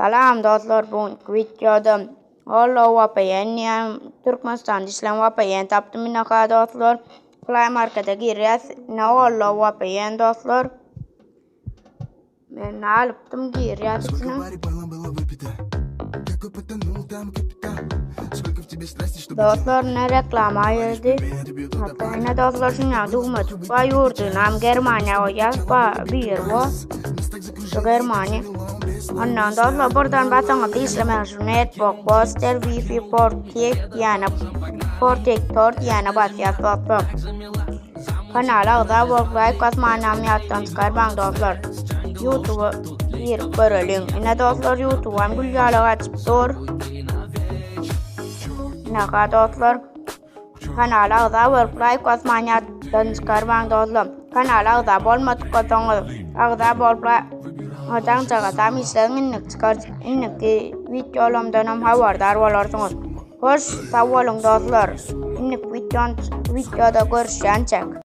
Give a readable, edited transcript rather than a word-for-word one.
Salam dostlar, bugünkü videoda Allo VPN yani Türkmenistan işlem VPN taptım minaka dostlar. Play Market'e gireceğiz. Ne Allo VPN dostlar. Ben alıptım gireceğiz. Dostlar ne reklam ayırdı. Hatta ne dostlar şuna dugma tutpa yurdu. Nam Germanya o yazpa bir o. Şu Germanya. Ondan dostlar buradan batanga dişleme şu network poster wifi protector yani basıyat dostlar. Kanala da worklife kasmanam yattan çıkarbang dostlar. YouTube bir bölüm. Yine dostlar YouTube'am güzel açıp dur. Naka dostlar. Kanala da worklife kasmanam çıkarbang dostlar. Kanala da bolmadık katongul. Ağda bolpla Hocam çağatam işlerin innik videolarımdan hem haberdar olarsınız. Hoş sağ olun dostlar. İnnik videoda görüşeceğiz.